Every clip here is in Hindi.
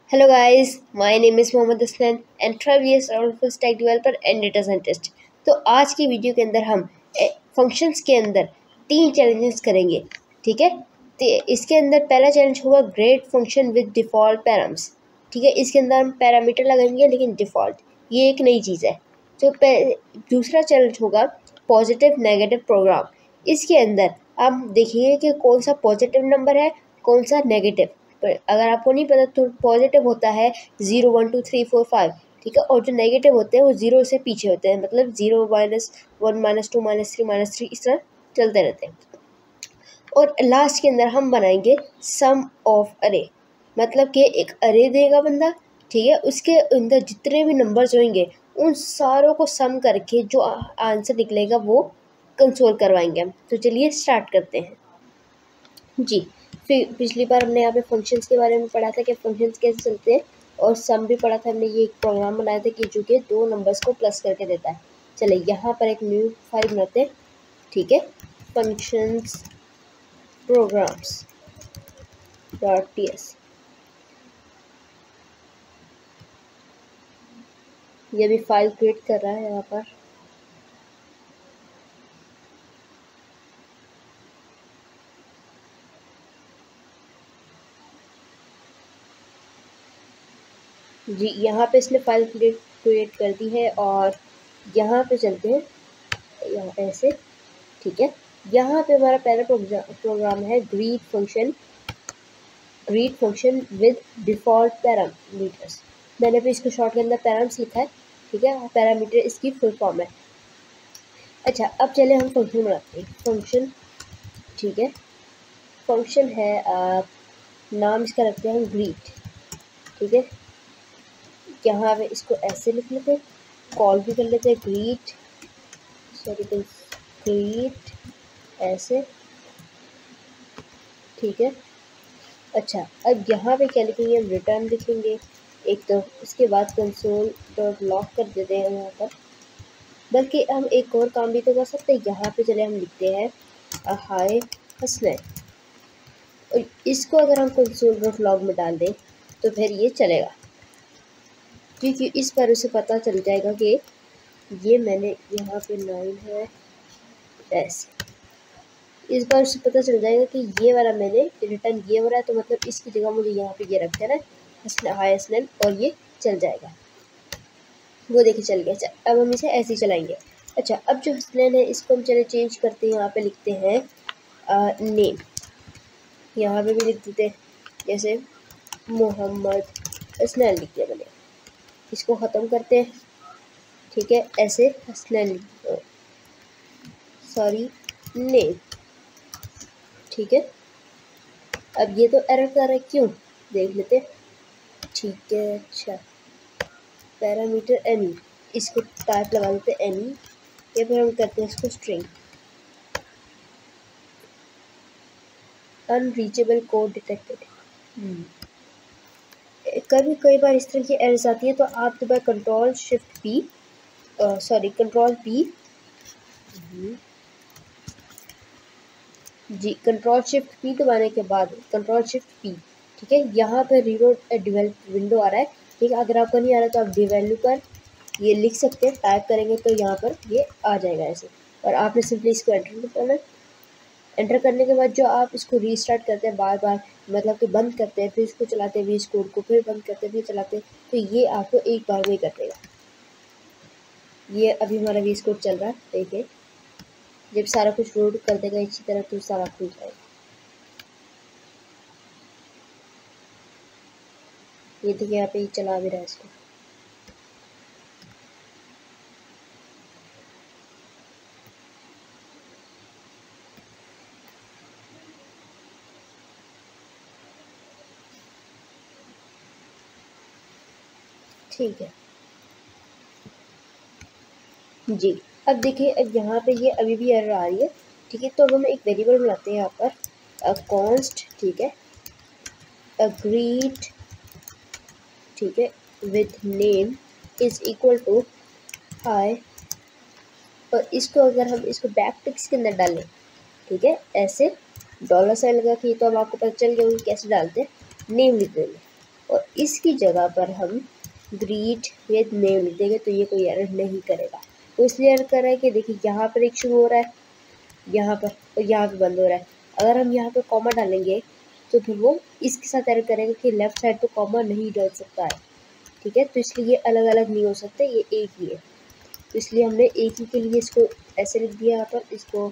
Hello guys, my name is Mohammad Aslan and 12 years old full stack developer and data scientist। तो आज की वीडियो के अंदर हम फंक्शंस के अंदर 3 चैलेंजेस करेंगे। ठीक है, तो इसके अंदर पहला चैलेंज होगा great function with default params. ठीक है, इसके अंदर हम पैरामीटर लगाएंगे लेकिन डिफ़ॉल्ट, ये एक नई चीज़ है। तो दूसरा चैलेंज होगा पॉजिटिव नेगेटिव प्रोग्राम। इसके अंदर आप देखेंगे कि कौन सा पॉजिटिव नंबर है, कौन सा नेगेटिव। अगर आपको नहीं पता तो पॉजिटिव होता है 0 1 2 3 4 5। ठीक है, और जो नेगेटिव होते हैं वो 0 से पीछे होते हैं, मतलब 0 -1 -2 -3 इस तरह चलते रहते हैं। और लास्ट के अंदर हम बनाएंगे सम ऑफ अरे, मतलब कि एक अरे देगा बंदा। ठीक है, उसके अंदर जितने भी नंबर्स होंगे उन सारों को सम करके जो आंसर निकलेगा वो कंसोल करवाएंगे हम। तो चलिए स्टार्ट करते हैं जी। फिर पिछली बार हमने यहाँ पे फंक्शंस के बारे में पढ़ा था कि फंक्शंस कैसे चलते हैं, और सम भी पढ़ा था हमने। ये एक प्रोग्राम बनाया था कि जो कि 2 नंबर्स को प्लस करके देता है। चलिए यहाँ पर एक न्यू फाइल बनाते हैं। ठीक है, फंक्शंस प्रोग्राम्स .ts। ये भी फाइल क्रिएट कर रहा है यहाँ पर। जी, यहाँ पे इसने फाइल क्रिएट कर दी है और यहाँ पे चलते हैं, यहाँ ऐसे। ठीक है, यहाँ पे हमारा पहला प्रोग्राम है greet function with default parameters. मैंने भी इसको शॉर्ट के अंदर पैराम्स लिखा है। ठीक है, पैरामीटर इसकी फुल फॉर्म है। अच्छा, अब चले हम फंक्शन बनाते हैं। फंक्शन, ठीक है, फंक्शन है, नाम इसका रखते हैं हम ग्रीट। ठीक है, यहाँ पे इसको ऐसे लिख लेते हैं, कॉल भी कर लेते हैं ग्रीट ऐसे। ठीक है, अच्छा, अब यहाँ पे क्या लिखेंगे हम, रिटर्न लिखेंगे एक। तो उसके बाद कंसोल डॉट लॉग कर देते हैं यहाँ पर। बल्कि हम एक और काम भी तो कर सकते हैं। यहाँ पे चले हम लिखते हैं हाय हसनैन, और इसको अगर हम कंसोल डॉट लॉग में डाल दें तो फिर ये चलेगा, क्योंकि इस पर उसे पता चल जाएगा कि ये मैंने यहाँ पे 9 है ऐसे। इस बार उसे पता चल जाएगा कि ये वाला मैंने रिटर्न ये हो रहा है, तो मतलब इसकी जगह मुझे यहाँ पे ये रख देना है हाय हसनैन, और ये चल जाएगा। वो देखिए चल गया। अच्छा, अब हम इसे ऐसे ही चलाएंगे। अच्छा, अब जो हसनैन है इसको हम चले चेंज करते हैं। यहाँ पे लिखते हैं नेम, यहाँ पे भी लिख देते हैं जैसे मोहम्मद हसनैन लिख दिया मैंने। इसको ख़त्म करते हैं। ठीक है, ऐसे हसनैन नेम। ठीक है, अब ये तो एरर कर रहा है, क्यों देख लेते हैं। ठीक है, अच्छा, पैरामीटर एनी, इसको टाइप लगा देते हैं एनी, या फिर हम करते हैं इसको स्ट्रिंग। Unreachable code detected. कई बार इस तरह की एरर्स आती है, तो आप दोबारा control P G, control shift P दबाने के बाद कंट्रोल शिफ्ट पी। ठीक है, यहाँ पर रीलोड डेवलप विंडो आ रहा है। ठीक है, अगर आपको नहीं आ रहा तो आप डेवलपर ये लिख सकते हैं, टाइप करेंगे तो यहाँ पर ये आ जाएगा ऐसे, और आपने सिंपली इसको एंटर करना है। एंटर करने के बाद जो आप इसको रीस्टार्ट करते हैं बार बार, मतलब कि बंद करते हैं फिर इसको चलाते हैं, वीज कोड को फिर बंद करते हैं फिर चलाते हैं, तो ये आपको एक बार में ही कर देगा। ये अभी हमारा वीज कोड चल रहा है, देखिए जब सारा कुछ लोड कर देगा इसी तरह तो सारा खुल जाएगा। ये देखिए यहाँ पे ये चला भी रहा है इसको। ठीक है जी, अब देखिए, अब यहाँ पे ये अभी भी एरर आ रही है। ठीक है, तो अब हम एक वेरिएबल बनाते हैं यहाँ पर कॉन्स्ट। ठीक है, ग्रीट, ठीक है, with name is equal to hi, और इसको अगर हम इसको बैक टिक्स के अंदर डालें, ठीक है, ऐसे $साइन लगा के, तो अब आपको पता चल गया कि कैसे डालते हैं। नेम लिख देंगे। और इसकी जगह पर हम ग्रीट विद नेम लिख देंगे तो ये कोई एरर नहीं करेगा। वो इसलिए एरर कर रहा है कि देखिए यहाँ पर एक शुरू हो रहा है, यहाँ पर, और यहाँ पे बंद हो रहा है। अगर हम यहाँ पे कॉमा डालेंगे तो फिर वो इसके साथ एरर करेगा कि लेफ्ट साइड पे कॉमा नहीं डाल सकता है, ठीक है। तो इसलिए ये अलग अलग नहीं हो सकते, ये एक ही है। तो इसलिए हमने एक ही के लिए इसको ऐसे लिख दिया यहाँ पर, इसको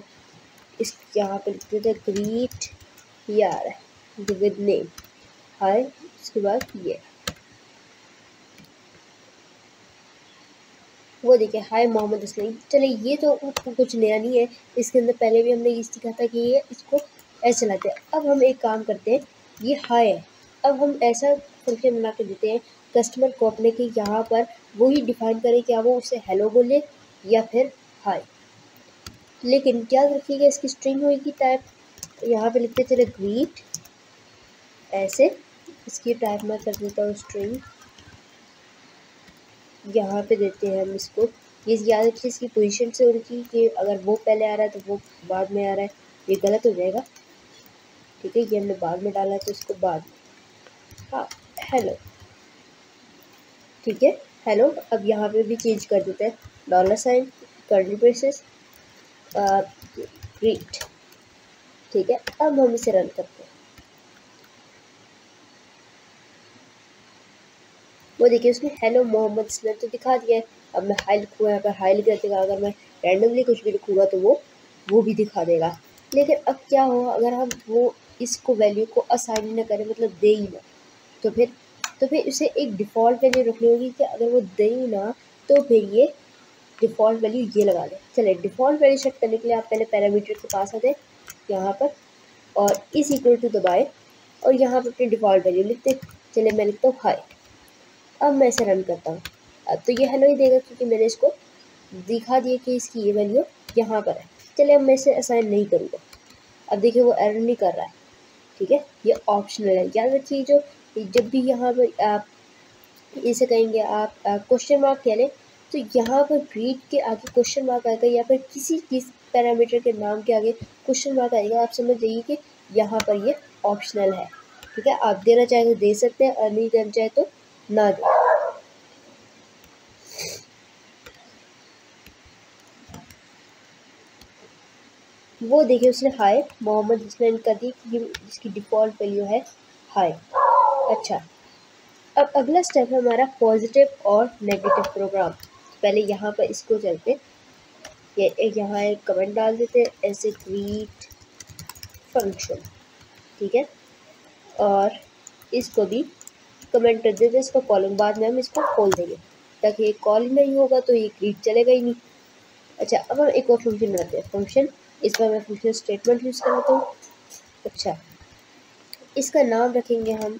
इस यहाँ पे लिख देते हैं ग्रीट यार विद नेम हाय, इसके बाद ये वो देखिए हाय मोहम्मद असलम। चले ये तो कुछ नया नहीं है, इसके अंदर पहले भी हमने ये सीखा था कि ये इसको ऐसे चलाते हैं। अब हम एक काम करते हैं, ये हाय है, अब हम ऐसा फंक्शन बना के देते हैं कस्टमर को अपने के यहाँ पर वही डिफाइन करे क्या वो उसे हेलो बोले या फिर हाय। लेकिन क्या रखिएगा, इसकी स्ट्रिंग होगी टाइप, यहाँ पे लिखते चले ग्रीट ऐसे, इसकी टाइप मैं कर देता हूँ स्ट्रिंग, यहाँ पे देते हैं हम इसको। ये याद रखिए इसकी पोजीशन से उनकी कि अगर वो पहले आ रहा है तो वो बाद में आ रहा है, ये गलत हो जाएगा, ठीक है। ये हमने बाद में डाला है तो इसको बाद में, हाँ हेलो, ठीक है हेलो। अब यहाँ पे भी चेंज कर देते हैं $, कर्ली ब्रेसेस, ग्रीट, ठीक है। अब हम इसे रन करते हैं, वो देखिए उसने हेलो मोहम्मद असलम तो दिखा दिया है। अब मैं हाई लिखूँगा, यहाँ पर हाई लिख देगा, अगर मैं रैंडमली कुछ भी लिखूँगा तो वो भी दिखा देगा। लेकिन अब क्या होगा अगर हम वो इसको वैल्यू को असाइन ही ना करें, मतलब दे ही ना, तो फिर उसे एक डिफ़ॉल्ट वैल्यू रखनी होगी कि अगर वो दे ही ना तो फिर ये डिफ़ॉल्ट वैल्यू ये लगा दें। चलिए डिफ़ॉल्ट वैल्यू सेट करने के लिए आप पहले पैरामीटर के पास आते यहाँ पर और इस इक्वल टू दबाए और यहाँ पर अपनी डिफ़ॉल्ट वैल्यू लिखते। चलिए मैं लिखता हूँ हाई। अब मैं इसे रन करता हूँ, अब तो ये हेलो ही देगा क्योंकि मैंने इसको दिखा दिया कि इसकी ये वैल्यू यहाँ पर है। चलिए अब मैं इसे असाइन नहीं करूँगा, अब देखिए वो एरर नहीं कर रहा है, ठीक है। ये ऑप्शनल है, याद रखिए जो जब भी यहाँ पर आप इसे कहेंगे आप क्वेश्चन मार्क कह लें तो यहाँ पर ग्रीट के आगे क्वेश्चन मार्क आएगा या फिर किसी पैरामीटर के नाम के आगे क्वेश्चन मार्क आएगा, आप समझ जाइए कि यहाँ पर ये ऑप्शनल है, ठीक है। आप देना चाहे तो दे सकते हैं और नहीं देना चाहे तो ना दें। वो देखिए उसने हाय मोहम्मद हसनैन कर दी कि जिसकी डिफ़ॉल्ट वैल्यू है हाय। अच्छा, अब अगला स्टेप है हमारा पॉजिटिव और नेगेटिव प्रोग्राम। पहले यहाँ पर इसको चलते, ये यहाँ एक कमेंट डाल देते ऐसे ग्रीट फंक्शन, ठीक है, और इसको भी कमेंट कर देते इसको कॉलिंग, बाद में हम इसको खोल देंगे ताकि ये कॉल नहीं होगा तो ये ग्रीट चलेगा ही नहीं। अच्छा, अब हम एक और फंक्शन बनाते हैं, फंक्शन इस पर मैं फंक्शन स्टेटमेंट यूज़ कराता हूँ। अच्छा, इसका नाम रखेंगे हम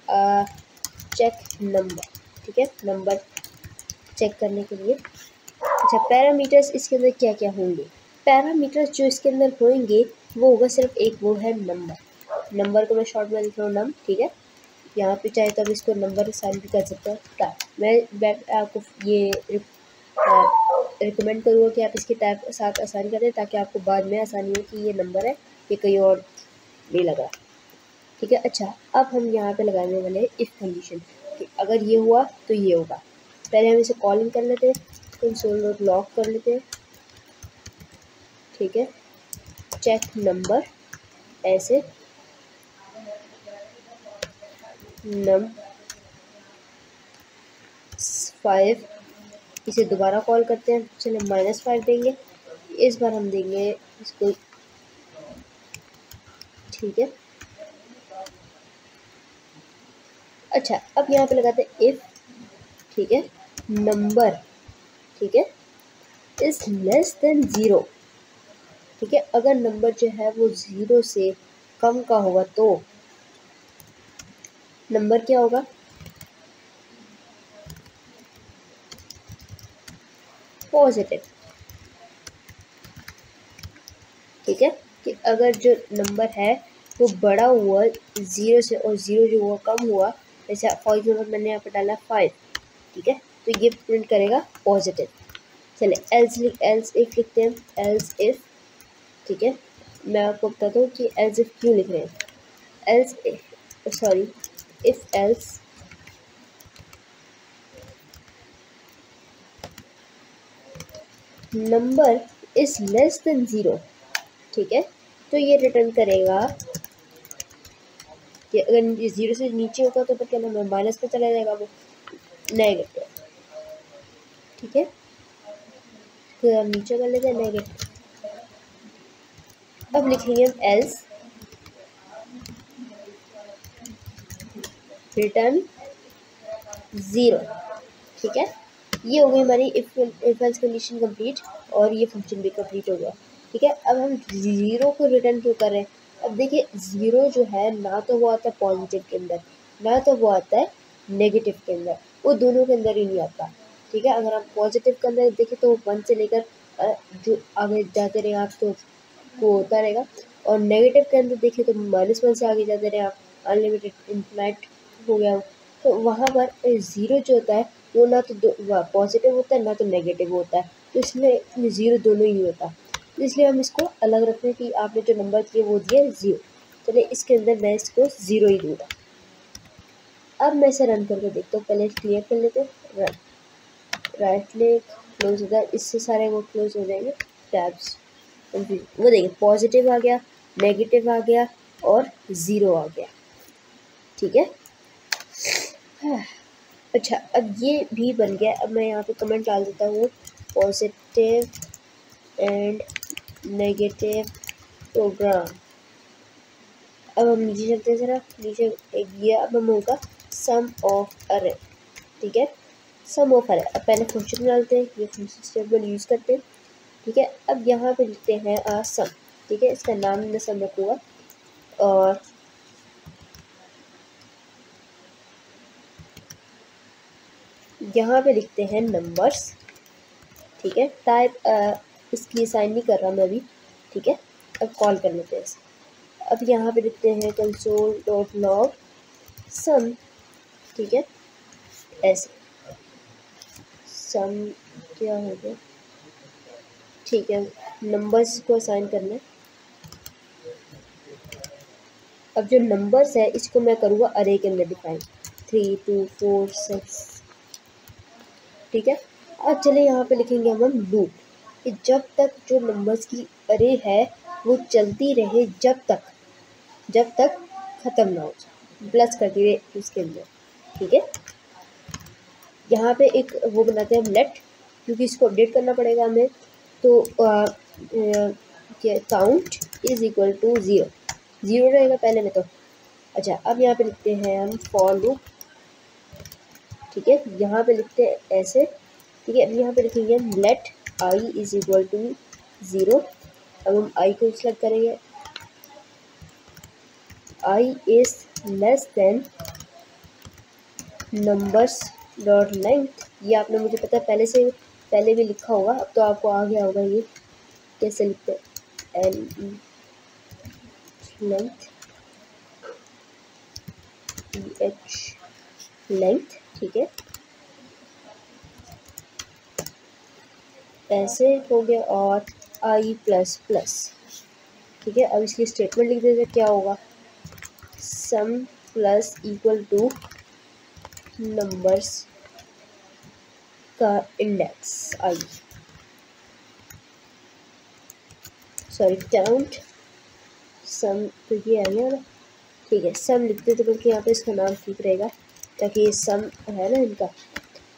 चेक नंबर, ठीक है, नंबर चेक करने के लिए। अच्छा, पैरामीटर्स इसके अंदर क्या क्या होंगे, पैरामीटर्स जो इसके अंदर होंगे वो होगा सिर्फ एक, वो है नंबर। नंबर को मैं शॉर्ट में लिख रहा हूँ नम, ठीक है। यहाँ पे चाहे तो अब इसको नंबर असाइन भी कर सकते हैं टाइप। मैं आपको ये रिकमेंड करूँगा कि आप इसके टाइप के साथ आसानी करें ताकि आपको बाद में आसानी हो कि ये नंबर है, ये कहीं और नहीं लगा, ठीक है। अच्छा, अब हम यहाँ पे लगाने वाले हैं इफ़ कंडीशन कि अगर ये हुआ तो ये होगा। पहले हम इसे कॉलिंग कर लेते हैं, कंसोल डॉट लॉग कर लेते हैं, ठीक है, चेक नंबर ऐसे num 5, इसे दोबारा कॉल करते हैं। चलिए -5 देंगे, इस बार हम देंगे इसको, ठीक है। अच्छा, अब यहाँ पे लगाते हैं इफ़, ठीक है, नंबर, ठीक है, इज लेस देन 0, ठीक है। अगर नंबर जो है वो 0 से कम का होगा तो नंबर क्या होगा, पॉजिटिव, ठीक है। कि अगर जो नंबर है वो बड़ा हुआ 0 से और 0 जो हुआ कम हुआ, जैसे फॉर एग्जाम्पल मैंने यहाँ पर डाला 5, ठीक है, तो ये प्रिंट करेगा पॉजिटिव। चलिए एल्स इफ लिखते हैं, एल्स इफ, ठीक है। मैं आपको बताता हूँ कि एल्स इफ क्यों लिख रहे हैं, else sorry if else number is less then 0, ठीक है, तो ये रिटर्न करेगा कि अगर 0 से नीचे होगा तो फिर क्या नाम है, माइनस पे चला जाएगा, वो नेगेटिव, ठीक है। फिर हम नीचे कर लेते हैं नेगेटिव। अब लिखेंगे हम एल्स रिटर्न 0, ठीक है। ये हो गई हमारी इफ एल्स कंडीशन कंप्लीट, और ये फंक्शन भी कंप्लीट हो गया, ठीक है। अब हम 0 को रिटर्न क्यों कर रहे हैं? अब देखिए 0 जो है ना तो वो आता है पॉजिटिव के अंदर, ना तो वो आता है नेगेटिव के अंदर, वो दोनों के अंदर ही नहीं आता, ठीक है। अगर आप पॉजिटिव के अंदर देखें तो 1 से लेकर जो आगे जाते रहे आप तो वो होता रहेगा, और नेगेटिव के अंदर देखें तो -1 से आगे जाते रहे आप, अनलिमिटेड इन्फिनाइट हो गया। तो वहाँ पर 0 जो होता है वो ना तो पॉजिटिव होता है ना तो नेगेटिव होता है, तो इसमें 0 दोनों ही होता है, इसलिए हम इसको अलग रखते हैं कि आपने जो नंबर दिए वो दिए 0, चलिए इसके अंदर मैं इसको 0 ही दूँगा। अब मैं इसे रन करके देखता हूँ, पहले क्लियर कर लेते हैं, रन, राइट क्लिक, क्लोज होता है, इससे सारे वो क्लोज हो जाएंगे टैब्स। वो देखिए पॉजिटिव आ गया, नेगेटिव आ गया और 0 आ गया, ठीक है। अच्छा, अब ये भी बन गया। अब मैं यहाँ पे कमेंट डाल देता हूँ, पॉजिटिव एंड नेगेटिव प्रोग्राम। अब हम नीचे चलते हैं, ज़रा नीचे एक ये अब हम होगा सम ऑफ अरे, ठीक है, सम ऑफ अरे। अब पहले फंक्शन डालते हैं, ये फंक्शन स्टेटमेंट यूज़ करते हैं, ठीक है। अब यहाँ पे लिखते हैं सम, ठीक है, इसका नाम मैं सम रखूँगा, और यहाँ पे लिखते हैं नंबर्स, ठीक है। टाइप इसकी साइन नहीं कर रहा मैं अभी, ठीक है। अब कॉल कर लेते हैं इसे। अब यहाँ पे लिखते हैं console.log सम, ठीक है, ऐसे सम क्या हो गया, ठीक है, नंबर्स को असाइन करना है। अब जो नंबर्स है इसको मैं करूँगा अरे के अंदर डिफाइन, 3 2 4 6, ठीक है। अब चलिए यहाँ पे लिखेंगे हम लूप, कि जब तक जो नंबर्स की अरे है वो चलती रहे, जब तक ख़त्म ना हो जाए, प्लस करती रहे उसके अंदर, ठीक है। यहाँ पे एक वो बनाते हैं हम लेट, क्योंकि इसको अपडेट करना पड़ेगा हमें, तो काउंट इज इक्वल टू 0 रहेगा पहले में तो। अच्छा, अब यहाँ पे लिखते हैं हम फॉर लूप, ठीक है, यहाँ पे लिखते हैं ऐसे, ठीक है। अब यहाँ पे लिखेंगे हम let i is equal to 0। अब हम आई को सिलेक्ट करेंगे, i is less than numbers dot length. ये आपने मुझे पता है पहले भी लिखा होगा, अब तो आपको आ गया होगा ये कैसे लिखते हैं, एन लेंथ एच लेंथ, ठीक है, ऐसे हो गया, और आई प्लस प्लस, ठीक है। अब इसकी स्टेटमेंट लिख देते क्या होगा, सम प्लस इक्वल टू नंबर्स का इंडेक्स आई, सॉरी काउंट सम, तो ये आ गया ना, ठीक है। सम लिखते तो बल्कि यहाँ पे इसका नाम ठीक रहेगा, ताकि ये सम है ना इनका।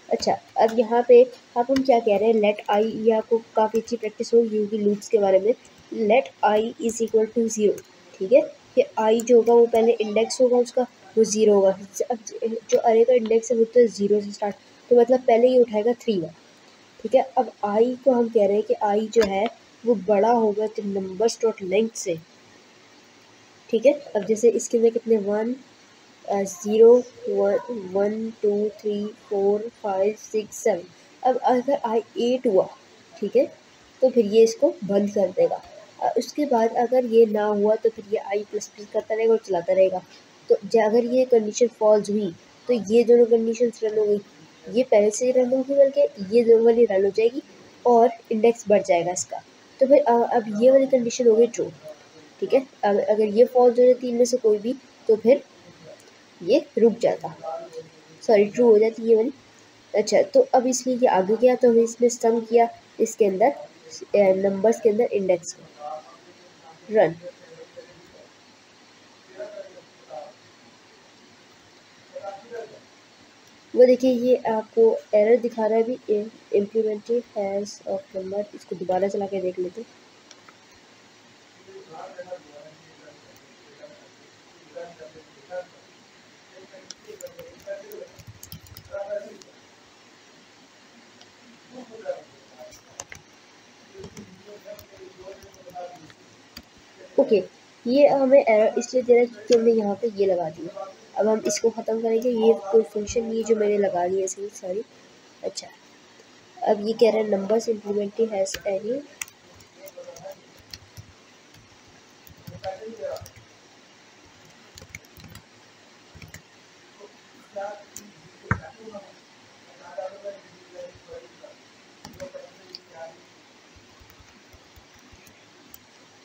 अच्छा, अब यहाँ पे आप हम क्या कह रहे हैं, लेट आई, ये आपको काफ़ी अच्छी प्रैक्टिस होगी क्योंकि लूप्स के बारे में। Let i is equal to 0, ठीक है, कि आई जो होगा वो पहले इंडेक्स होगा उसका, वो 0 होगा। अब जो अरे का इंडेक्स है वो तो 0 से स्टार्ट, तो मतलब पहले ये उठाएगा 3 का, ठीक है। अब आई को हम कह रहे हैं कि आई जो है वो बड़ा होगा तो नंबर्स डॉट लेंथ से, ठीक है। अब जैसे इसके अंदर कितने 1 0 1 2 3 4 5 6 7, अब अगर आई 8 हुआ, ठीक है, तो फिर ये इसको बंद कर देगा। उसके बाद अगर ये ना हुआ तो फिर ये आई प्लस प्लस करता रहेगा और चलाता रहेगा। तो अगर ये कंडीशन फॉल्स हुई तो ये दोनों कंडीशन रन हो गई, ये पहले से ही रन होगी, बल्कि ये दोनों वाली रन हो जाएगी और इंडेक्स बढ़ जाएगा इसका। तो फिर अब ये वाली कंडीशन हो गई ट्रू, ठीक है। अगर ये फॉल्स हो जाए तीन में से कोई भी, तो फिर ये रुक जाता, सॉरी ट्रू हो जाती है ये वाली। अच्छा, तो अब इसलिए ये आगे गया, तो इसमें सम किया, इसके अंदर नंबर्स के अंदर इंडेक्स में रन। वो देखिए ये आपको एरर दिखा रहा है अभी, इम्प्लीमेंटेड हैज़ ऑफ नंबर। इसको दोबारा चला के देख लेते हैं। ओके, ये हमें एरर इसलिए दे रहा है क्योंकि हमने यहाँ पे ये लगा दिया। अब हम इसको ख़त्म करेंगे। ये कोई फंक्शन ये जो मैंने लगा दी है सारी। अच्छा, अब ये कह रहा है नंबर्स इम्प्लीमेंटेड हैज़ एनी।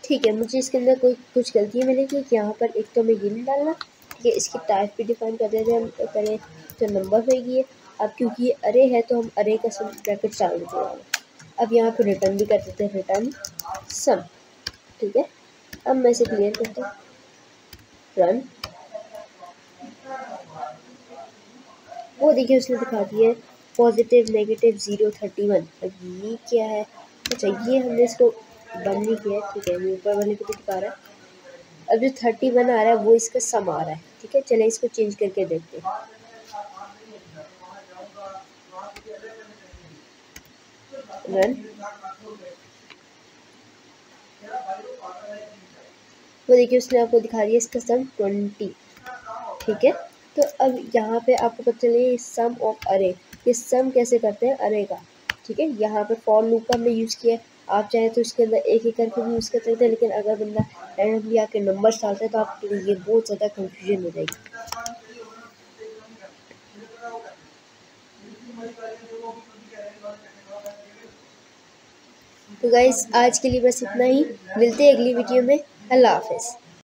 ठीक है, मुझे इसके अंदर कुछ गलतियाँ मिली कि यहाँ पर एक तो मैं ये नहीं डालना। ठीक है, इसकी टाइप भी डिफाइन कर देते हैं हम पहले। तो नंबर होगी है। अब क्योंकि ये अरे है तो हम अरे का सम ब्रैकेट डाल देते हैं। अब यहाँ पर रिटर्न भी कर देते हैं, रिटर्न सम। ठीक है, अब मैं इसे क्लियर करता हूँ, रन। वो देखिए उसने दिखा दिया है पॉजिटिव नेगेटिव 0 31। अब ये क्या है? अच्छा, ये हमने इसको बंद नहीं किया है। ठीक है, ये ऊपर वाले को भी दिखा रहा है। अब जो 31 आ रहा है वो इसका सम आ रहा है। ठीक है, चले इसको चेंज करके देखते हैं, रन। वो देखिए उसने आपको दिखा दिया इसका सम 20। ठीक है, तो अब यहाँ पे आपको पता चले सम ऑफ अरे, ये सम कैसे करते हैं अरे का। ठीक है, यहाँ पे फॉर लूप का हमने यूज़ किया है। आप चाहे तो इसके अंदर एक एक करके भी यूज़ कर सकते हैं, लेकिन अगर बंदा रैंडमली आके नंबर्स डालता है तो आपके लिए बहुत ज़्यादा कंफ्यूजन हो जाएगी। तो गाइस आज के लिए बस इतना ही, मिलते हैं अगली वीडियो में। अल्लाह हाफिज़।